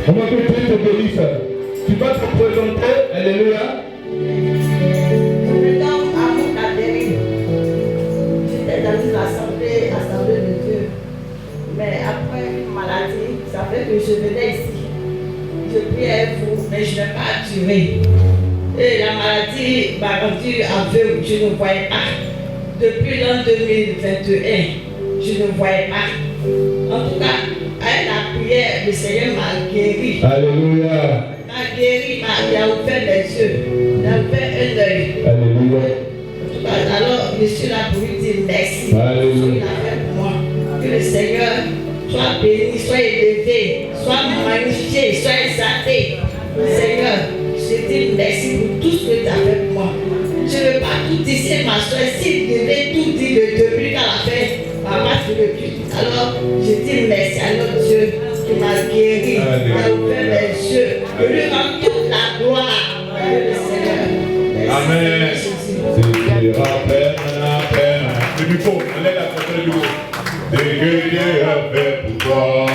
On va que Dieu te bénisse. Tu vas te présenter. Alléluia. J'étais dans une assemblée de Dieu. Mais après une maladie, ça fait que je venais ici. Je priais pour, mais je n'ai pas duré. Et la maladie m'a rendu aveugle, je ne voyais pas. Depuis l'an 2021, je ne voyais pas. En tout cas, avec la prière, le Seigneur m'a guéri. Alléluia. M'a guéri, il a ouvert les yeux, il a ouvert un œil. Alléluia. En tout cas, alors je suis là pour lui dire merci. Alléluia. Il a fait pour moi. Que le Seigneur soit béni, soit élevé, soit magnifié, soit exalté. Seigneur, je dis merci pour tout ce que tu as fait pour moi. Je ne veux pas tout dire, c'est ma soeur. Si je devais tout dire le début qu'elle a fait, maman, je ne veux plus. Alors, je dis merci à notre Dieu qui m'a guéri, qui a ouvert les yeux. Je lui rends toute la gloire. Que le Seigneur. Amen. C'est la peine. Le micro, on est là, on est là. Des guerriers à faire pour toi.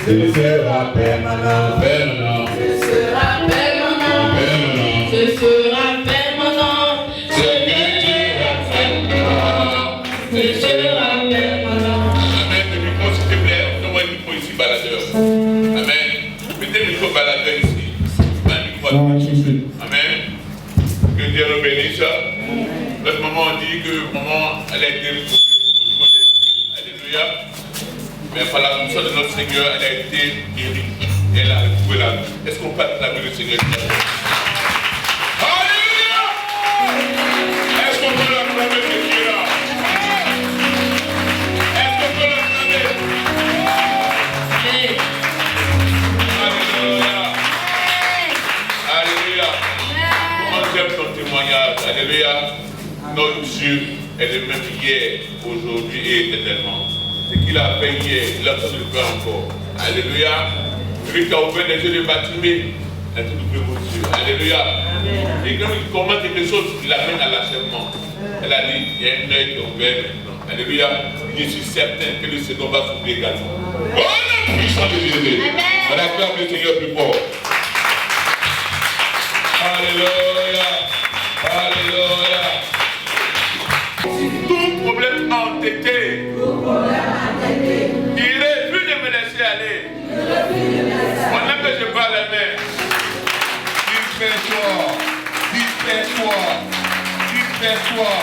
C'est la peine maintenant. Je se rappelle maintenant. Je se rappelle maintenant. Ce que Dieu a fait pour moi. Je se rappelle maintenant. Amen. Le micro, s'il te plaît. Donne-moi le micro ici, baladeur. Amen. Mettez le micro baladeur ici. Amen. Que Dieu nous bénisse. Notre maman dit que maman, elle a été au niveau des yeux. Alléluia. Mais par la puissance de notre Seigneur, elle a été guérie. Elle a retrouvé la vie. Est-ce qu'on peut acclamer le Seigneur? Alléluia! Est-ce qu'on peut l'acclamer ce qui est là? Est-ce qu'on peut l'acclamer? Alléluia! Alléluia! Comment j'aime ton témoignage? Alléluia! Notre Dieu est le même hier, aujourd'hui et éternellement. Ce qu'il a fait hier, il a fait le faire encore. Alléluia. Lui qui a ouvert les yeux de Bartimée, il a tout ouvert vos yeux. Alléluia. Et quand il commence quelque chose, il l'amène à l'achèvement. Elle a dit, il y a un œil qui est ouvert maintenant. Alléluia. Je suis certain que le second va s'ouvrir également. Oh, la puissance de Jésus. On acclame le Seigneur plus fort. Alléluia. Alléluia. Tout problème entêté. Il refuse de me laisser aller. Pendant que je parle la main. Disperse-toi. Disperse-toi. Disperse-toi.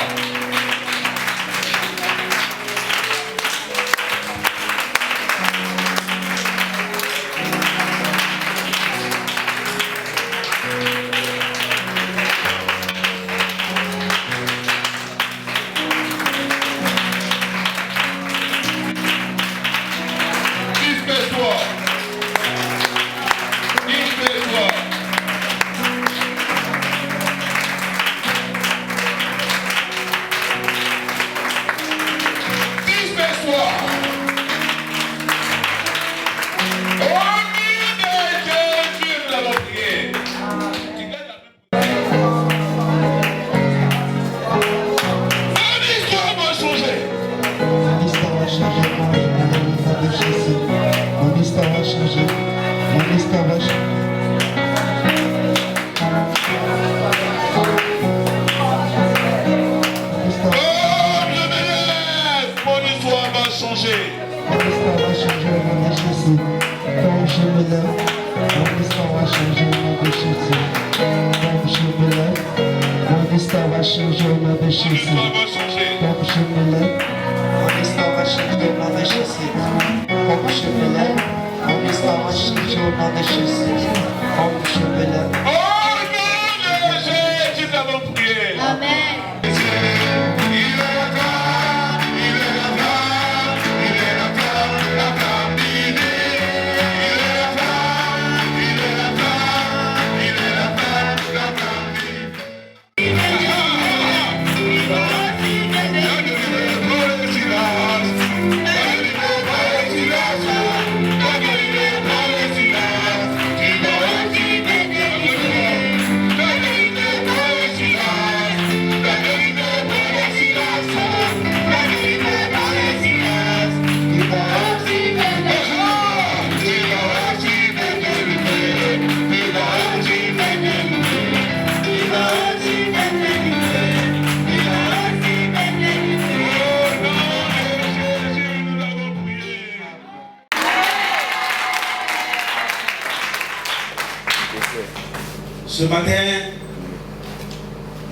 Ce matin,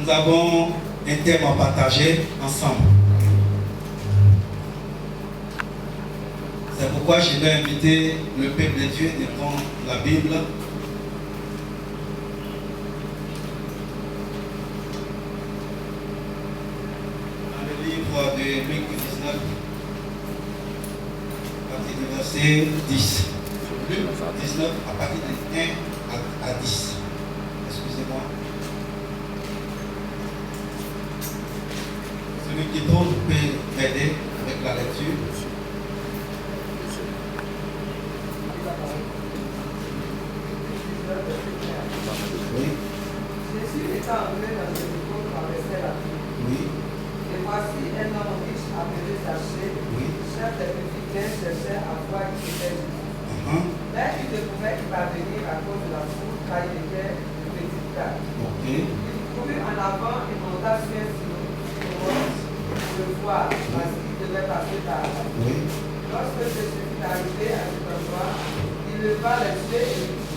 nous avons un thème à partager ensemble. C'est pourquoi je vais inviter le peuple de Dieu de prendre la Bible. Dans le livre de Luc 19, à partir du verset 10. Luc 19, à partir de 1 à 10. Excusez-moi. Celui qui trouve peut m'aider avec la lecture. Oui. Jésus étant entré dans le niveau traversait la ville. Oui. Et voici un homme riche appelé Zachée, chef des publicains, cherchait à voir qui était Jésus. Mais il ne pouvait y parvenir à cause de la foule, car il était de petite taille. Il courut en avant et monta sur un sillon pour le voir, parce qu'il devait passer par là. Lorsque Jésus fut arrivé à cet endroit, il leva les yeux et dit: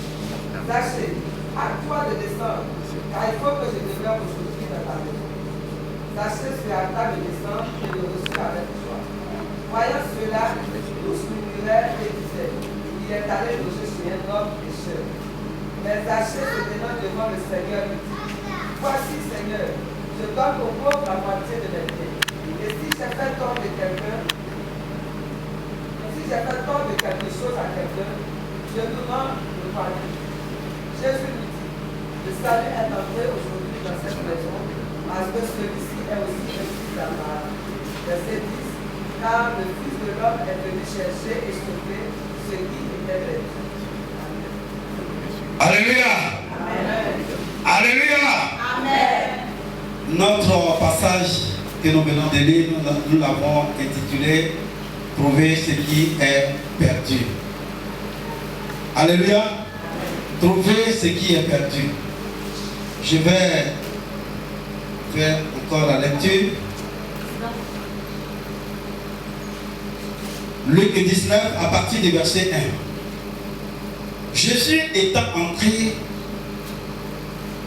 Zachée, à toi de descendre, car il faut que je demeure aujourd'hui dans ta maison. Zachée se hâta de descendre et le reçut avec joie. Voyant cela, tous murmuraient et disaient: il est allé loger chez un homme pécheur. Mais Zachée se tenant devant le Seigneur lui dit: voici, Seigneur, je donne aux pauvres la moitié de mes biens. Et si j'ai fait tort de quelque chose à quelqu'un, je nous rends le pardon. Jésus lui dit: le salut est entré aujourd'hui dans cette maison, parce que celui-ci est aussi le fils d'Abraham. Verset 10. Car le Fils de l'homme est venu chercher et sauver ceux qui étaient perdus. Alléluia. Amen. Alléluia. Amen. Notre passage que nous venons de lire, nous l'avons intitulé Trouver ce qui est perdu. Alléluia. Trouver ce qui est perdu. Je vais faire encore la lecture. Luc 19 à partir du verset 1. Jésus étant entré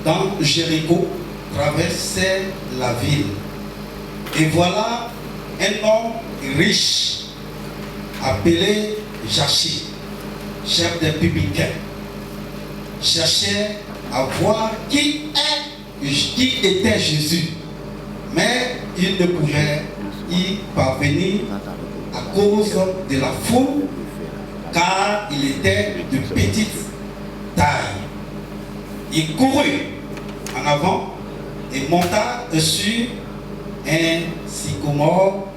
dans Jéricho, traversait la ville. Et voilà un homme riche appelé Zachée, chef des publicains, cherchait à voir qui était Jésus, mais il ne pouvait y parvenir à cause de la foule, car il était de petite taille. Il courut en avant et monta sur un sycomore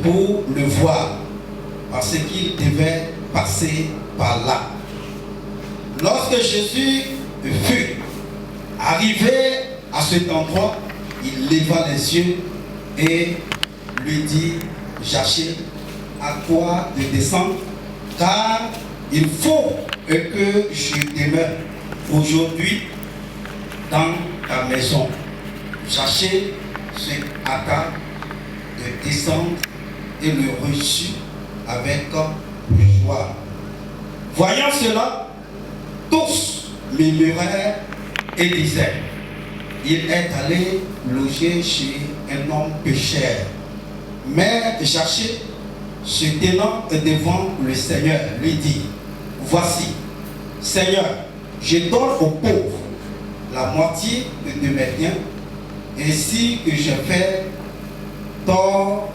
pour le voir, parce qu'il devait passer par là. Lorsque Jésus fut arrivé à cet endroit, il leva les yeux et lui dit: Zachée, à toi de descendre, car il faut que je demeure aujourd'hui dans ta maison. Zachée se hâta de descendre et le reçut avec joie. Voyant cela, tous murmurèrent et disaient: il est allé loger chez un homme pécheur. Mais Zachée, se tenant devant le Seigneur, lui dit: voici, Seigneur, je donne aux pauvres la moitié de mes biens, et si je fais tort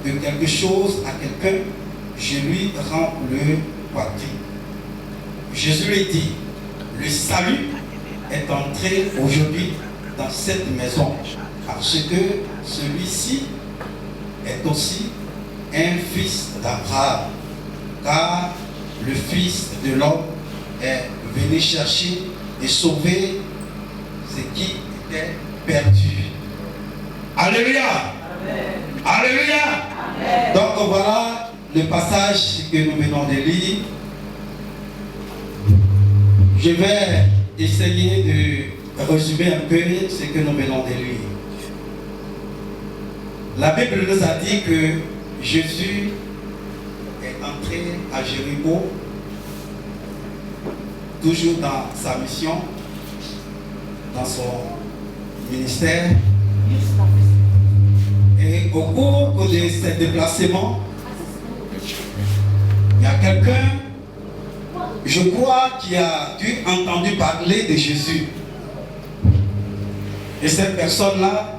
de quelque chose à quelqu'un, je lui rends le quadruple. Jésus lui dit: le salut est entré aujourd'hui dans cette maison, parce que celui-ci est aussi un fils d'Abraham, car le Fils de l'homme est venu chercher et sauver ce qui était perdu. Alléluia. Amen. Alléluia. Amen. Donc voilà le passage que nous venons de lire. Je vais essayer de résumer un peu ce que nous venons de lire. La Bible nous a dit que Jésus est entré à Jéricho toujours dans sa mission, dans son ministère. Et au cours de ces déplacements, il y a quelqu'un, je crois, qui a dû entendre parler de Jésus. Et cette personne-là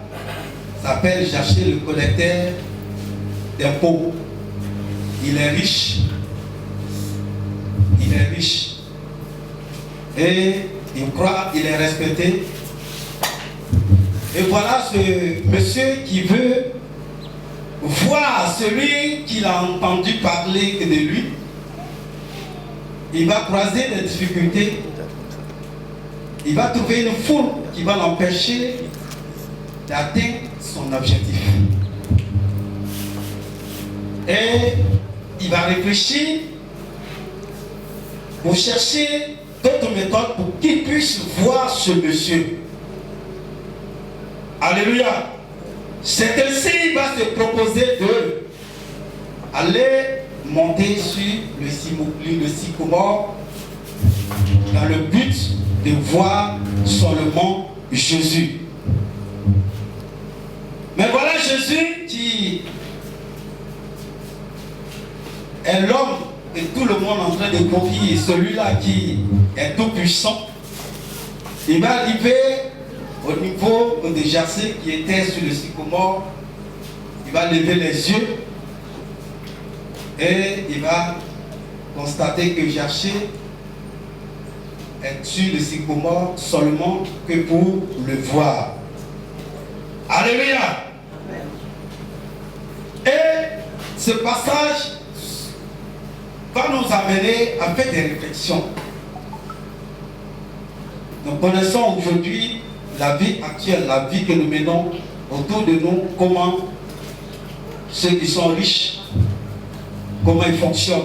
s'appelle Jaché, le collecteur d'impôts. Il est riche. Il est riche. Et il croit, il est respecté. Et voilà ce monsieur qui veut voir celui qu'il a entendu parler de lui. Il va croiser des difficultés. Il va trouver une foule qui va l'empêcher d'atteindre son objectif. Et il va réfléchir pour chercher d'autres méthodes pour qu'il puisse voir ce monsieur. Alléluia. C'est ainsi qu'il va se proposer de aller monter sur le sycomore dans le but de voir seulement Jésus. Mais voilà Jésus qui est l'homme que tout le monde est en train de confier, celui-là qui est tout puissant. Il va arriver au niveau de Jassé qui était sur le sycomore. Il va lever les yeux et il va constater que Jassé est sur le sycomore seulement que pour le voir. Alléluia. Et ce passage va nous amener à faire des réflexions. Nous connaissons aujourd'hui la vie actuelle, la vie que nous menons autour de nous, comment ceux qui sont riches, comment ils fonctionnent.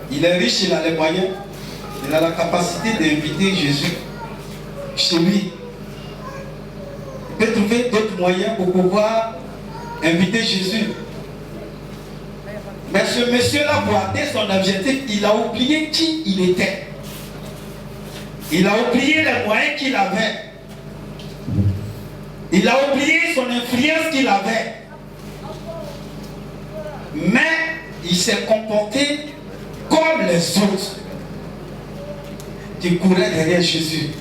Il est riche, il a les moyens, il a la capacité d'inviter Jésus chez lui. Il peut trouver d'autres moyens pour pouvoir inviter Jésus. Mais ce monsieur-là, pour atteindre son objectif, il a oublié qui il était. Il a oublié les moyens qu'il avait. Il a oublié son influence qu'il avait. Mais il s'est comporté comme les autres qui couraient derrière Jésus.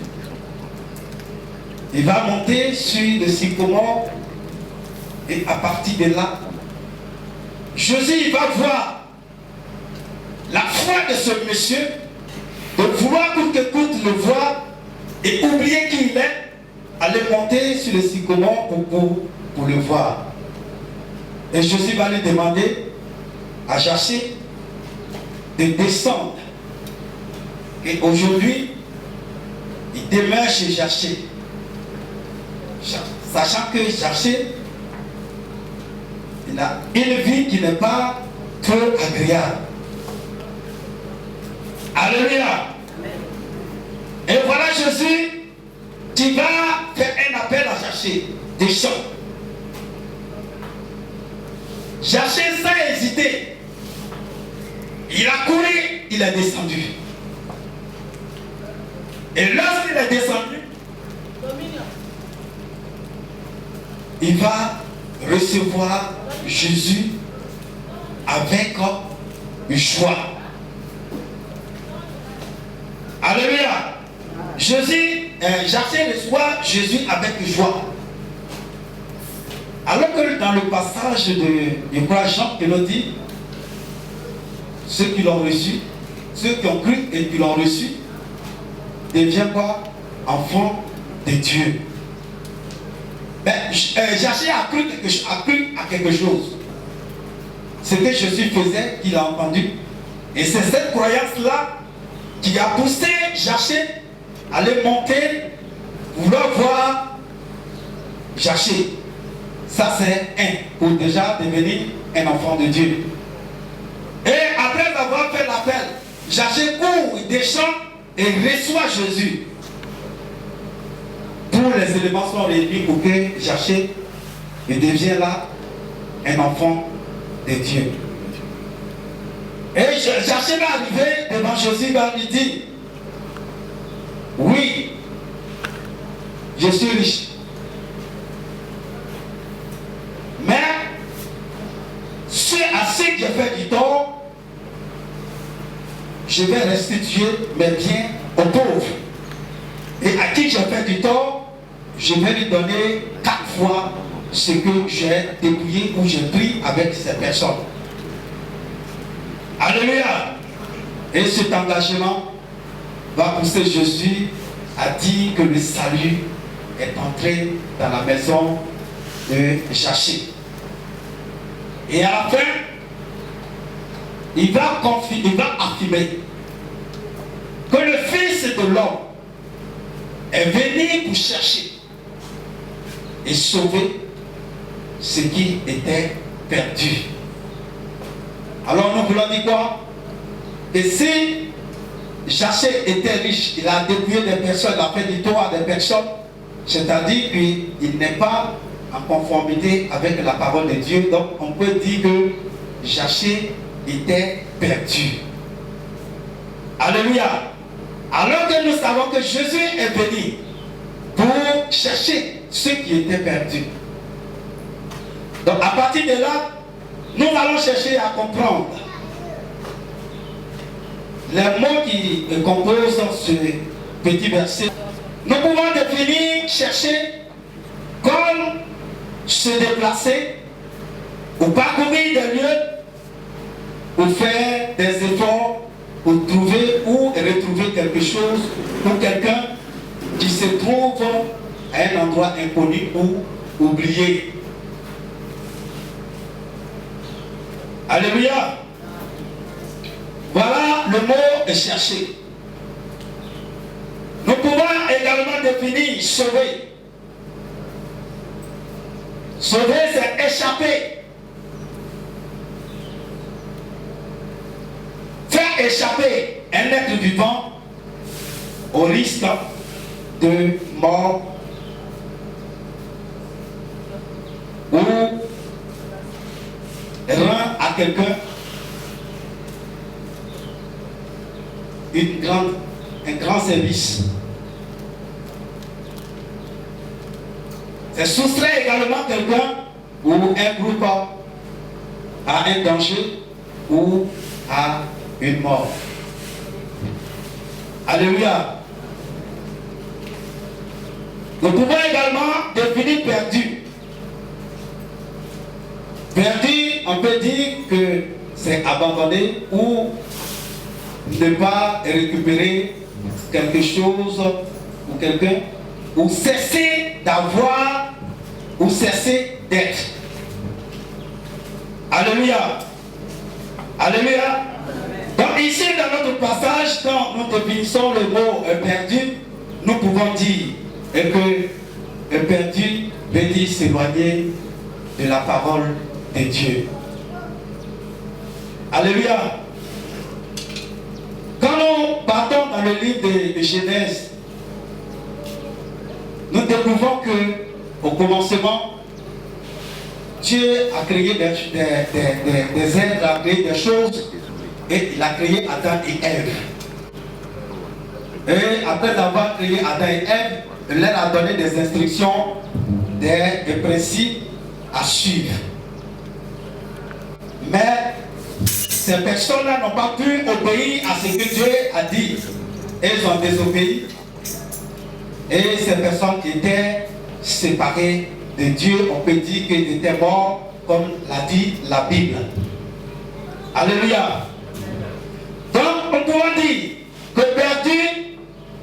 Il va monter sur le sycomore et à partir de là, Jésus il va voir la foi de ce monsieur, de vouloir coûte que coûte le voir et oublier qui il est, aller monter sur le sycomore pour le voir. Et Jésus va lui demander à Jaché de descendre. Et aujourd'hui, il demeure chez Jaché, sachant que Jaché, il a une vie qui n'est pas trop agréable. Alléluia. Et voilà Jésus qui va faire un appel à Jaché, des chants. Jaché sans hésiter, il a couru, il est descendu. Et lorsqu'il est descendu, il va recevoir Jésus avec joie. Alléluia. Jaché reçoit Jésus avec joie. Alors que dans le passage de Jean qui nous dit, ceux qui l'ont reçu, ceux qui ont cru et qui l'ont reçu, deviennent quoi? Enfants de Dieu. Jaché a cru à quelque chose. Ce que Jésus faisait, qu'il a entendu. Et c'est cette croyance-là qui a poussé Jaché à aller monter, vouloir voir Jaché. Ça c'est pour déjà devenir un enfant de Dieu. Et après avoir fait l'appel, Jaché court, il descend et reçoit Jésus. Tous les éléments sont réunis pour que Jaché devienne là un enfant de Dieu. Et Zaché va arriver devant Jésus, va lui dire, oui, je suis riche. Mais, à ceux qui ont fait du tort, je vais restituer mes biens aux pauvres. Et à qui j'ai fait du tort, je vais lui donner 4 fois ce que j'ai dépouillé ou j'ai pris avec ces personnes. Alléluia. Et cet engagement va pousser Jésus à dire que le salut est entré dans la maison de Zaché. Et à la fin, il va affirmer que le Fils de l'homme est venu pour chercher et sauver ce qui était perdu. Alors nous voulons dire quoi? Et si Zaché était riche, il a dépouillé des personnes, il a fait du tort à des personnes, c'est-à-dire qu'il n'est pas en conformité avec la parole de Dieu. Donc on peut dire que Zaché était perdu. Alléluia. Alors que nous savons que Jésus est venu pour chercher ceux qui étaient perdus. Donc à partir de là, nous allons chercher à comprendre les mots qui composent ce petit verset. Nous pouvons définir chercher comme se déplacer ou parcourir des lieux ou faire des efforts pour trouver ou retrouver quelque chose ou quelqu'un qui se trouve à un endroit inconnu ou oublié. Alléluia. Voilà le mot de chercher. Nous pouvons également définir sauver. Sauver, c'est échapper. Faire échapper un être vivant au risque de mort ou rend à quelqu'un un grand service. C'est soustraire également quelqu'un ou un groupe à un danger ou à une mort. Alléluia. Nous pouvons également définir perdu. Perdu, on peut dire que c'est abandonné ou ne pas récupérer quelque chose ou quelqu'un, ou cesser d'avoir ou cesser d'être. Alléluia. Alléluia. Donc ici dans notre passage, quand nous définissons le mot perdu, nous pouvons dire que perdu veut dire s'éloigner de la parole de Dieu. Alléluia. Quand nous partons dans le livre de Genèse, nous découvrons que au commencement, Dieu a créé des êtres, a créé des choses, et il a créé Adam et Ève. Et après avoir créé Adam et Ève, il leur a donné des instructions, des principes à suivre. Mais ces personnes-là n'ont pas pu obéir à ce que Dieu a dit. Elles ont désobéi. Et ces personnes étaient séparées de Dieu. On peut dire qu'ils étaient morts, comme l'a dit la Bible. Alléluia. Donc, on peut dire que perdu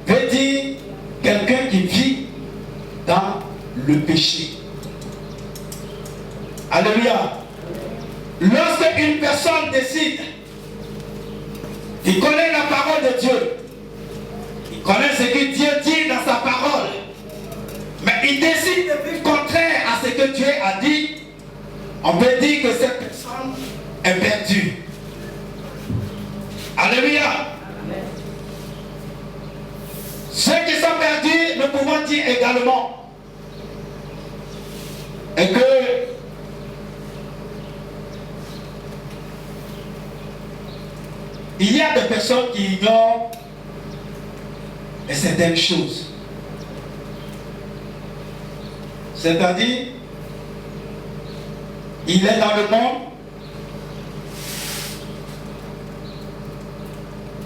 veut dire quelqu'un qui vit dans le péché. Alléluia. Lorsque une personne décide, il connaît la parole de Dieu, il connaît ce que Dieu dit dans sa parole, mais il décide de vivre contraire à ce que Dieu a dit, on peut dire que cette personne est perdue. Alléluia. Ceux qui sont perdus, nous pouvons dire également et que Il y a des personnes qui ignorent certaines choses. C'est-à-dire, il est dans le monde,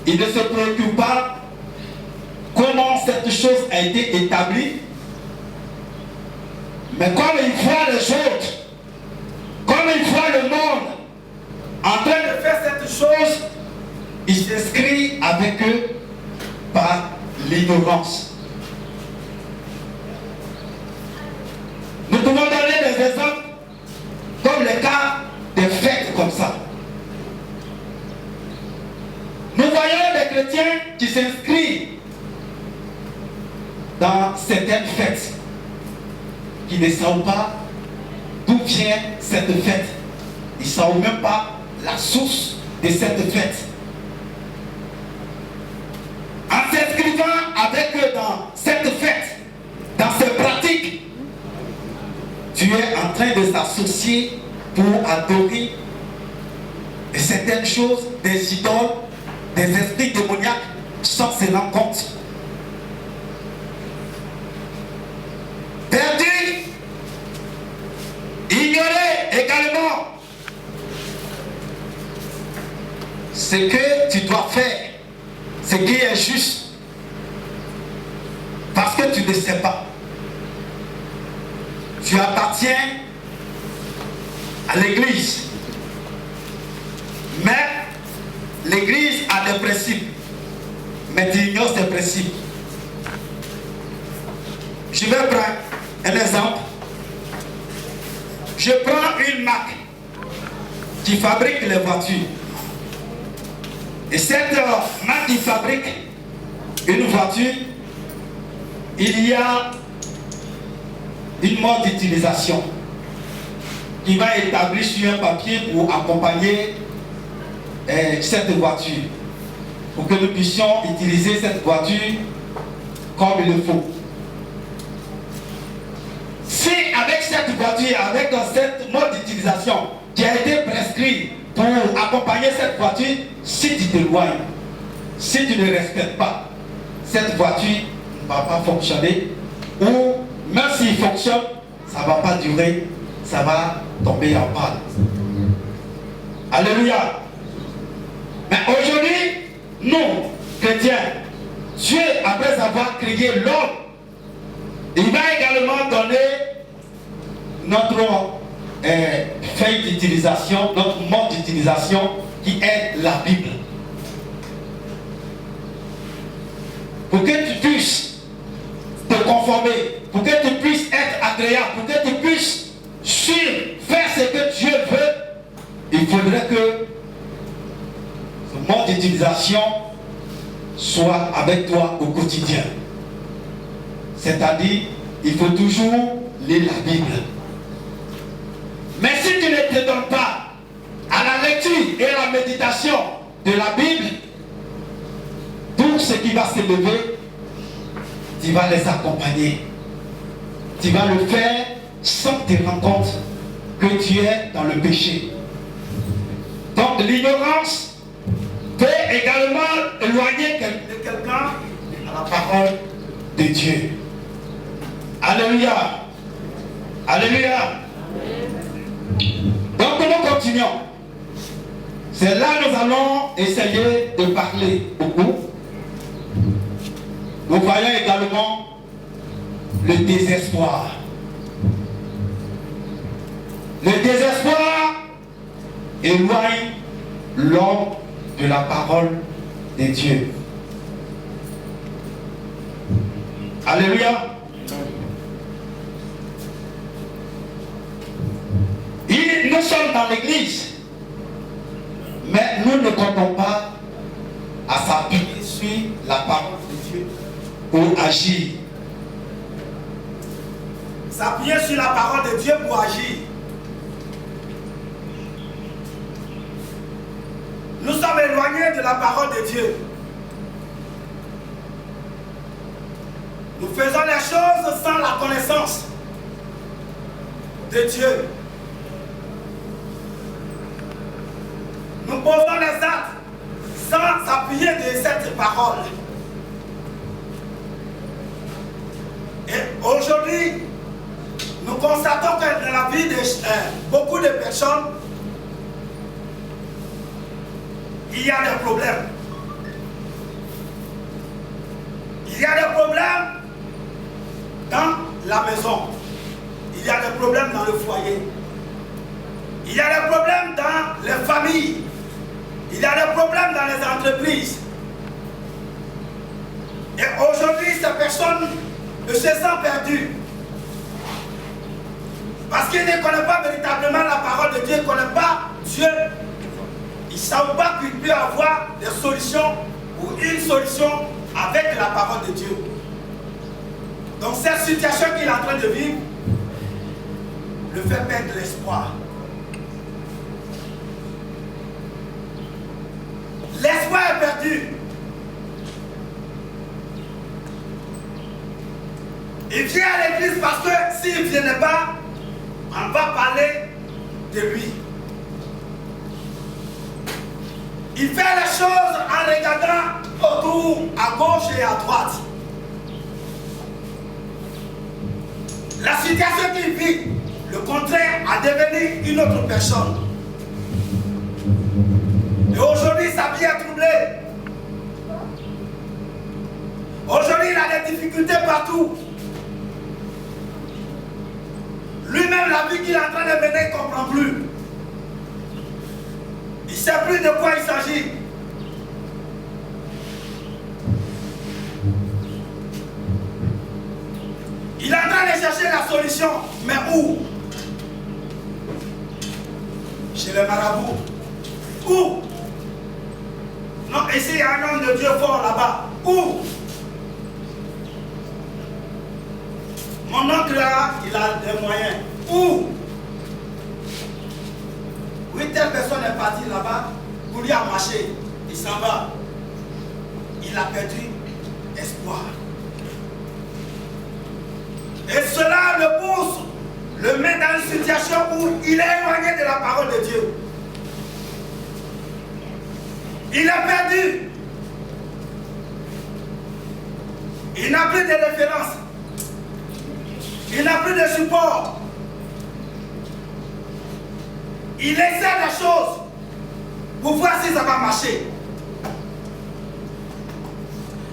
il ne se préoccupe pas comment cette chose a été établie, mais comme il voit les autres, comme il voit le monde en train de faire cette chose, il s'inscrit avec eux par l'ignorance. Nous pouvons donner des exemples comme le cas des fêtes comme ça. Nous voyons des chrétiens qui s'inscrivent dans certaines fêtes, qui ne savent pas d'où vient cette fête. Ils ne savent même pas la source de cette fête. En s'inscrivant avec eux dans cette fête, dans ces pratiques, tu es en train de s'associer pour adorer certaines choses, des idoles, des esprits démoniaques, sans se rendre compte. Perdu, ignorer également ce que tu dois faire, ce qui est juste, parce que tu ne sais pas. Tu appartiens à l'église, mais l'église a des principes, mais tu ignores ces principes. Je vais prendre un exemple. Je prends une marque qui fabrique les voitures. Et cette marque qui fabrique une voiture, il y a une mode d'utilisation qui va établir sur un papier pour accompagner cette voiture, pour que nous puissions utiliser cette voiture comme il le faut. Si avec cette voiture, avec cette mode d'utilisation qui a été prescrit pour accompagner cette voiture, si tu t'éloignes, si tu ne respectes pas, cette voiture ne va pas fonctionner, ou même s'il fonctionne, ça ne va pas durer, ça va tomber en panne. Alléluia. Mais aujourd'hui, nous, chrétiens, Dieu, après avoir créé l'homme, il va également donner notre feuille d'utilisation, notre mode d'utilisation qui est la Bible. Pour que tu puisses te conformer, pour que tu puisses être agréable, pour que tu puisses suivre, faire ce que Dieu veut, il faudrait que ce mode d'utilisation soit avec toi au quotidien. C'est-à-dire, il faut toujours lire la Bible. Mais si tu ne te donnes pas à la lecture et à la méditation de la Bible, tout ce qui va se lever, tu vas les accompagner. Tu vas le faire sans te rendre compte que tu es dans le péché. Donc l'ignorance peut également éloigner de quelqu'un à la parole de Dieu. Alléluia. Alléluia. Donc nous continuons. C'est là que nous allons essayer de parler beaucoup. Nous voyons également le désespoir. Le désespoir éloigne l'homme de la parole de Dieu. Alléluia. Nous sommes dans l'église, mais nous ne comptons pas à s'appuyer sur la parole de Dieu pour agir. S'appuyer sur la parole de Dieu pour agir. Nous sommes éloignés de la parole de Dieu. Nous faisons les choses sans la connaissance de Dieu. Nous posons les actes sans paroles. Et aujourd'hui, nous constatons que dans la vie de beaucoup de personnes, il y a des problèmes. Il y a des problèmes dans la maison. Il y a des problèmes dans le foyer. Il y a des problèmes dans les familles. Il y a des problèmes dans les entreprises. Et aujourd'hui, ces personnes se sentent perdues. Parce qu'ils ne connaissent pas véritablement la parole de Dieu, ils ne connaissent pas Dieu. Ils ne savent pas qu'il peut avoir des solutions ou une solution avec la parole de Dieu. Donc cette situation qu'il est en train de vivre le fait perdre l'espoir. L'espoir est perdu. Il vient à l'église parce que s'il ne vienne pas, on va parler de lui. Il fait les choses en regardant autour, à gauche et à droite. La situation qu'il vit, le contraire, a devenu une autre personne. Et aujourd'hui, sa vie est troublée. Aujourd'hui, il a des difficultés partout. Lui-même, la vie qu'il est en train de mener, il ne comprend plus. Il ne sait plus de quoi il s'agit. Il est en train de chercher la solution. Mais où? Chez les marabouts. Où? Non, ici, il y a un homme de Dieu fort là-bas. Où? Mon oncle là, il a des moyens. Où? Oui, telle personne est partie là-bas, pour lui a marché, il s'en va. Il a perdu espoir. Et cela le pousse, le met dans une situation où il est éloigné de la parole de Dieu. Il a perdu. Il n'a plus de référence. Il n'a plus de support. Il essaie des choses pour voir si ça va marcher.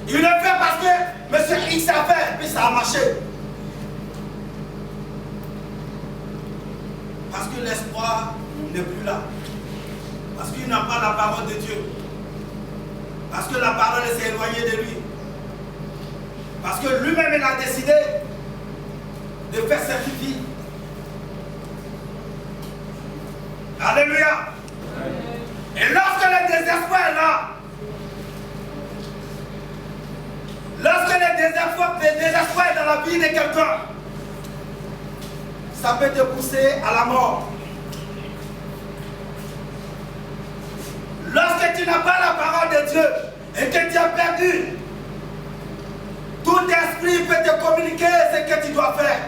Il le fait parce que M. X a fait, puis ça a marché. Parce que l'espoir n'est plus là. Parce qu'il n'a pas la parole de Dieu. Parce que la parole s'est éloignée de lui. Parce que lui-même il a décidé de faire cette vie. Alléluia. Et lorsque le désespoir est là, lorsque le désespoir est dans la vie de quelqu'un, ça peut te pousser à la mort. Lorsque tu n'as pas la parole de Dieu et que tu as perdu, tout esprit peut te communiquer ce que tu dois faire.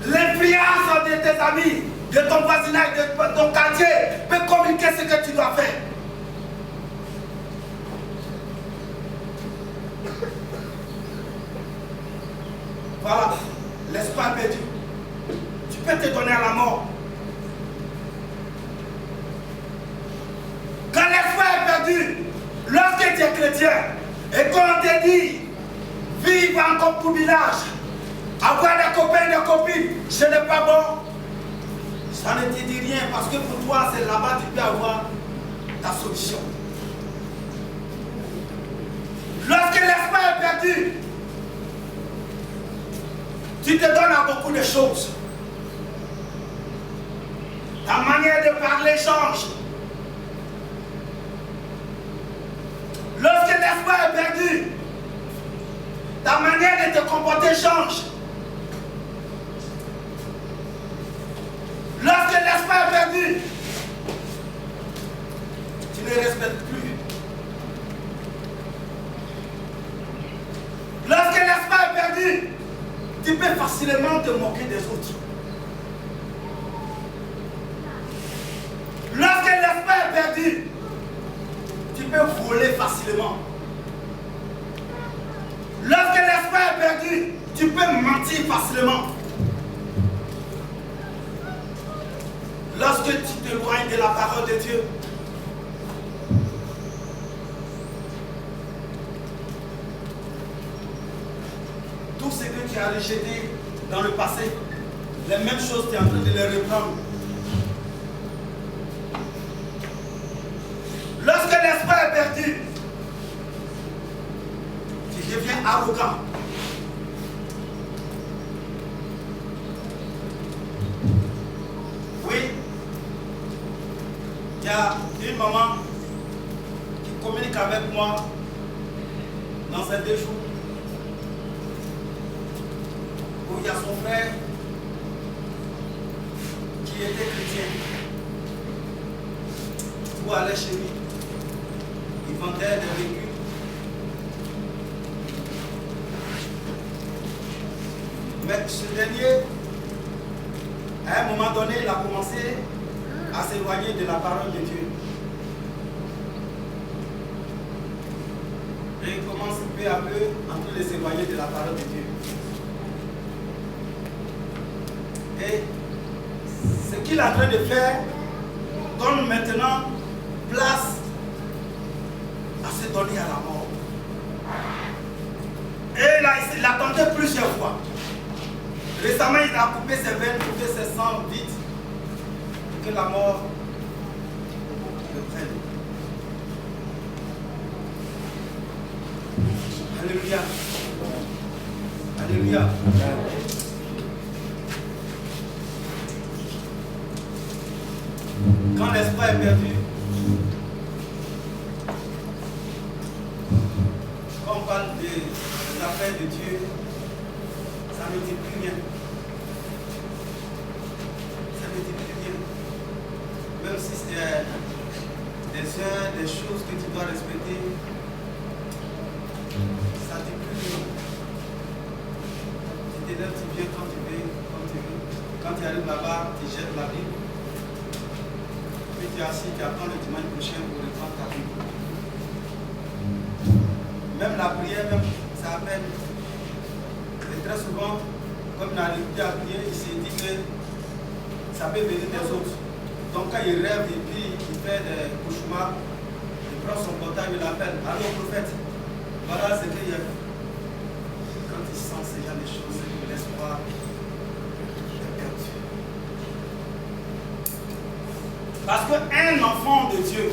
L'influence de tes amis, de ton voisinage, de ton quartier peut communiquer ce que tu dois faire. Voilà, l'espoir perdu. Tu peux te donner à la mort. Quand l'espoir est perdu, lorsque tu es chrétien et qu'on te dit vivre en concubinage, avoir des copains et des copines, ce n'est pas bon. Ça ne te dit rien parce que pour toi, c'est là-bas que tu peux avoir ta solution. Lorsque l'espoir est perdu, tu te donnes à beaucoup de choses. Ta manière de parler change. Lorsque l'espoir est perdu, ta manière de te comporter change. Lorsque l'espoir est perdu, tu ne respectes plus. Lorsque l'espoir est perdu, tu peux facilement te moquer des autres. Lorsque l'espoir est perdu, tu peux voler facilement. Lorsque l'espoir est perdu, tu peux mentir facilement. Lorsque tu t'éloignes de la parole de Dieu, tout ce que tu as rejeté dans le passé, les mêmes choses, tu es en train de les reprendre. Lorsque l'espoir est perdu, tu deviens arrogant. Oui, il y a une maman qui communique avec moi dans ces 2 jours, où il y a son frère qui était chrétien, où allait chez lui. Il vendait des véhicules. Mais ce dernier, à un moment donné, il a commencé à s'éloigner de la parole de Dieu. Et il commence peu à peu en train de s'éloigner de la parole de Dieu. Et ce qu'il est en train de faire donne maintenant place à se donner à la mort. Et là, il a tenté plusieurs fois. Récemment, il a coupé ses veines, coupé ses sangs vite, pour que la mort le prenne. Alléluia. Alléluia. Quand l'espoir est perdu, quand on parle des affaires de Dieu, ça ne dit plus rien. Ça ne dit plus rien. Même si c'est des heures, des choses que tu dois respecter, ça ne dit plus rien. Tu te lèves, tu viens quand tu veux, comme tu veux. Quand tu arrives là-bas, tu jettes la Bible. Puis tu es assis, tu attends le dimanche prochain pour reprendre ta Bible. Même la prière, même, ça appelle. Et très souvent, comme il a réussi à prier, il s'est dit que ça peut venir des autres. Donc quand il rêve et puis il fait des cauchemars, il prend son portable, il appelle. Allô prophète, voilà ce qu'il y a. Quand il sent ce genre de choses, c'est que l'espoir est perdu. Parce qu'un enfant de Dieu,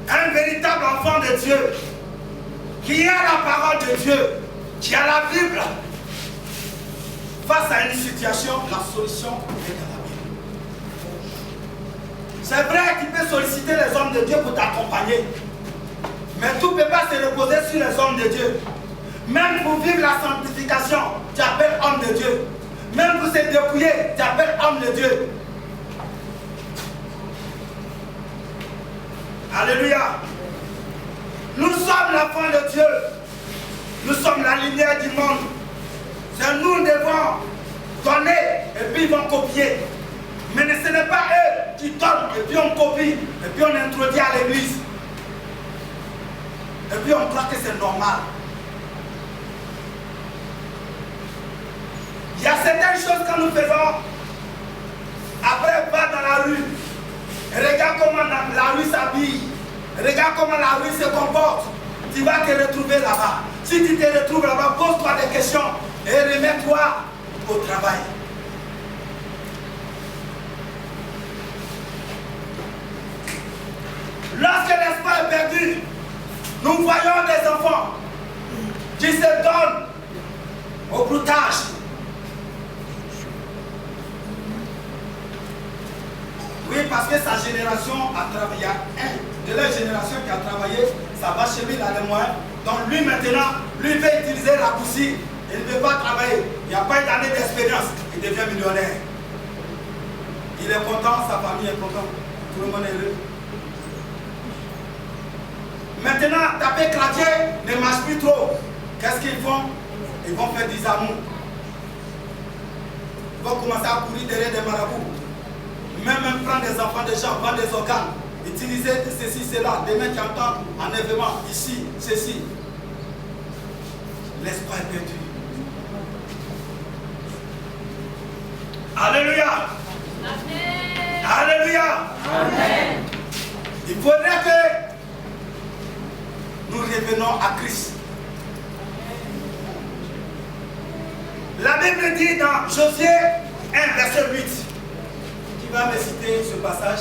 un véritable enfant de Dieu, qui a la parole de Dieu, qui a la Bible, face à une situation, la solution est dans la Bible. C'est vrai qu'il peut solliciter les hommes de Dieu pour t'accompagner, mais tout ne peut pas se reposer sur les hommes de Dieu. Même pour vivre la sanctification, tu appelles homme de Dieu. Même pour se dépouiller, tu appelles homme de Dieu. Alléluia. Nous sommes l'enfant de Dieu. Nous sommes la lumière du monde. C'est nous devons donner et puis ils vont copier. Mais ce n'est pas eux qui donnent et puis on copie et puis on introduit à l'église. Et puis on croit que c'est normal. Il y a certaines choses que nous faisons. Après, va dans la rue. Regarde comment la rue s'habille. Regarde comment la rue se comporte. Tu vas te retrouver là-bas. Si tu te retrouves là-bas, pose-toi des questions et remets-toi au travail. Lorsque l'espoir est perdu, nous voyons des enfants qui se donnent au broutage. Oui, parce que sa génération a travaillé. Un de leur génération qui a travaillé, ça va chez lui, il a les moyens. Donc lui maintenant, lui veut utiliser la poussière. Il ne veut pas travailler. Il n'y a pas une année d'expérience. Il devient millionnaire. Il est content, sa famille est contente. Tout le monde est heureux. Maintenant, taper chrétien ne marche plus trop. Qu'est-ce qu'ils font? Ils vont faire des amours. Ils vont commencer à courir derrière des marabouts. Même prendre des enfants des gens, vendre des organes. utiliser ceci, cela. Demain, tu entends enlèvement, ici, ceci. L'espoir est perdu. Alléluia. Amen. Alléluia. Amen. Il faudrait que nous revenons à Christ. La Bible dit dans Josué 1, verset 8. Qui va me citer ce passage?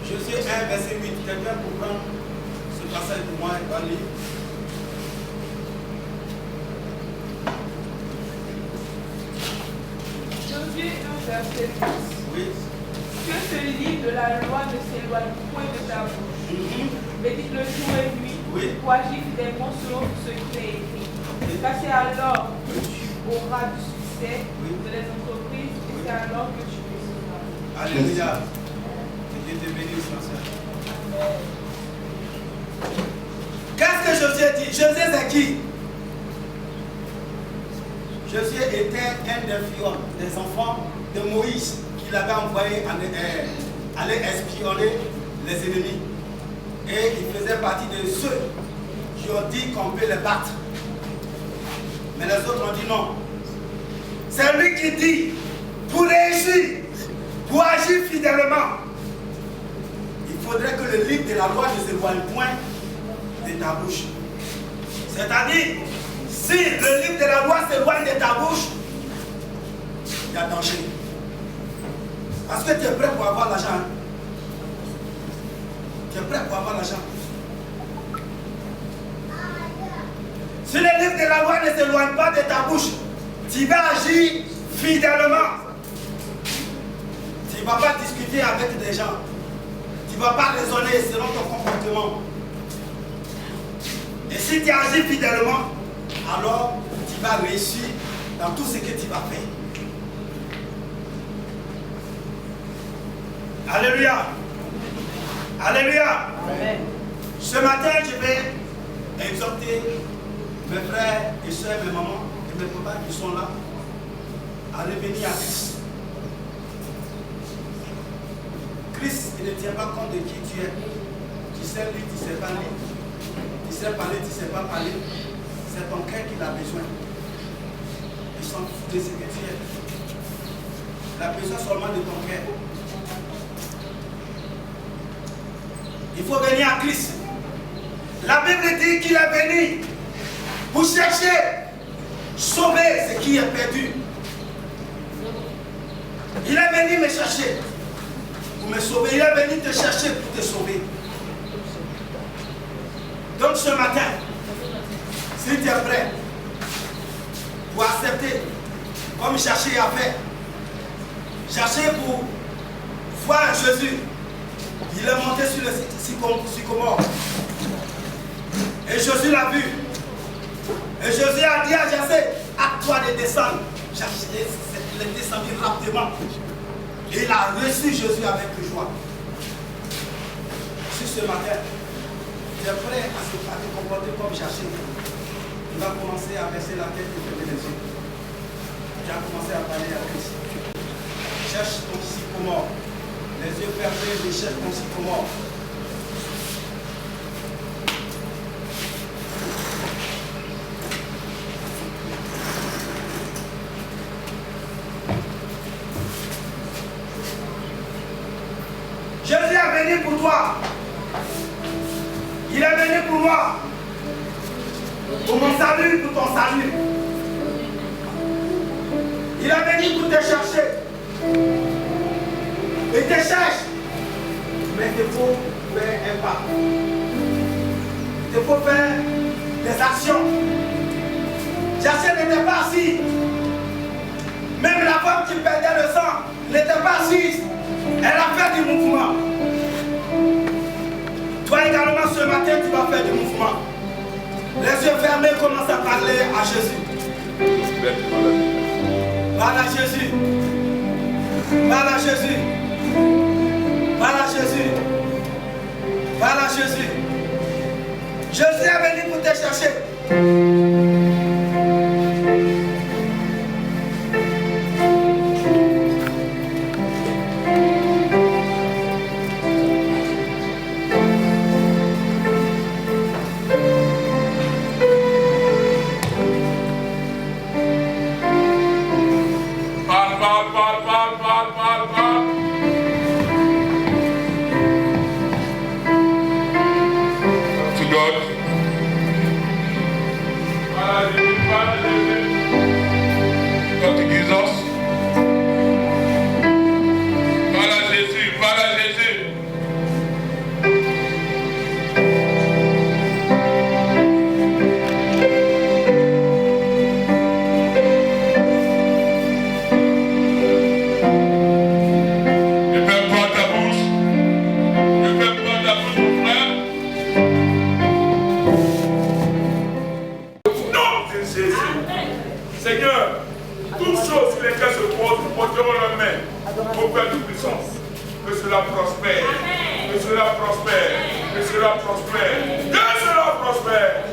Josué 1, verset 8. Quelqu'un pour prendre ce passage pour moi et pas lire. Josué 1, verset 8. Oui. Que ce livre de la loi ne s'éloigne point de ta bouche. Médite le jour et nuit, Oui. pour agir fidèlement selon ce qui est écrit. Car c'est alors que tu auras du succès de les entreprises et c'est alors que tu réussiras. Alléluia. Que Dieu te bénisse, ma soeur. Qu'est-ce que Josué dit? Josué c'est qui? Josué était un des filles, des enfants de Moïse qu'il avait envoyé aller espionner les ennemis. Et il faisait partie de ceux qui ont dit qu'on peut les battre. Mais les autres ont dit non. C'est lui qui dit, pour réussir, pour agir fidèlement, il faudrait que le livre de la loi ne s'éloigne point de ta bouche. C'est-à-dire, si le livre de la loi s'éloigne de ta bouche, il y a danger. Parce que tu es prêt pour avoir l'argent. Tu es prêt pour avoir l'argent. Si le livre de la loi ne s'éloigne pas de ta bouche, tu vas agir fidèlement. Tu ne vas pas discuter avec des gens. Tu ne vas pas raisonner selon ton comportement. Et si tu agis fidèlement, alors tu vas réussir dans tout ce que tu vas faire. Alléluia. Alléluia. Amen. Ce matin, je vais exhorter mes frères et soeurs, mes mamans et mes papas qui sont là à revenir à Christ. Christ, il ne tient pas compte de qui tu es. Tu sais lire, tu ne sais pas lire. Tu sais parler, tu ne sais pas parler. C'est ton cœur qu'il a besoin. Il s'en fout de ce que tu es. Il a besoin seulement de ton cœur. Il faut venir à Christ. La Bible dit qu'il est venu pour chercher, sauver ce qui est perdu. Il est venu me chercher pour me sauver. Il est venu te chercher pour te sauver. Donc ce matin, si tu es prêt pour accepter, comme chercher à faire, chercher pour voir Jésus, il est monté sur le sycomore. Et Jésus l'a vu. Et Jésus a dit à Jésus, à toi de descendre. Jésus est descendu rapidement. Et il a reçu Jésus avec joie. Si ce matin, tu es prêt à te comporter comme chercher, tu vas commencer à baisser la tête et fermer les yeux. Tu vas commencer à parler à Christ. Cherche ton sycomore. Les yeux fermés, je cherche ton sycomore. Jésus est venu pour toi. Il est venu pour moi. Pour mon salut, pour ton salut. Il est venu pour te chercher. Il te cherche. Mais il te faut faire un pas. Il te faut faire des actions. Jacques n'était pas assis. Même la femme qui perdait le sang n'était pas assise. Elle a fait du mouvement. Toi également ce matin, tu vas faire du mouvement. Les yeux fermés, commence à parler à Jésus. Parle à Jésus. Parle à Jésus. Parle à Jésus. Parle à Jésus. Jésus est venu pour te chercher. cela prospère. Que cela prospère. Que cela prospère. Que cela prospère.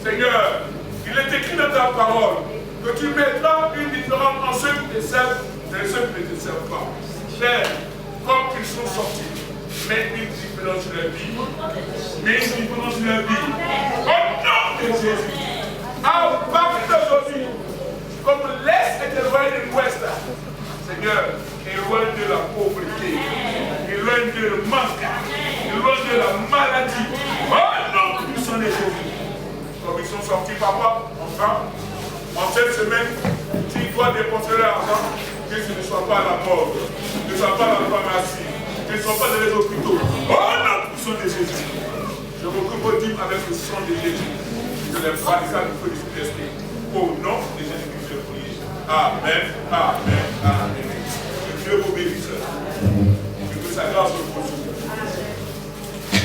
Seigneur, il est écrit dans ta parole que tu mettras une différence entre ceux qui te servent et ceux qui ne te servent pas. Père, comme ils sont sortis, mets une différence sur leur vie. Mets une différence sur leur vie. Au nom de Jésus. À partir d'aujourd'hui, comme l'Est est éloigné de l'Ouest, Seigneur, éloigne de la pauvreté, éloigne de le manque, éloigne de la maladie. Au nom puissant de Jésus. Comme ils sont sortis, papa, enfin, en cette semaine, tu dois dépenser l'argent, que ce ne soit pas à la mort, que ce ne soit pas à la pharmacie, que ce ne soit pas dans les hôpitaux. Au nom puissant de Jésus. Je recoupe au dîme avec le sang de Jésus. Je les baptise du feu du Saint-Esprit. Au nom de Jésus-Christ, je prie. Amen, amen, amen. Que Dieu vous bénisse. Que sa grâce vous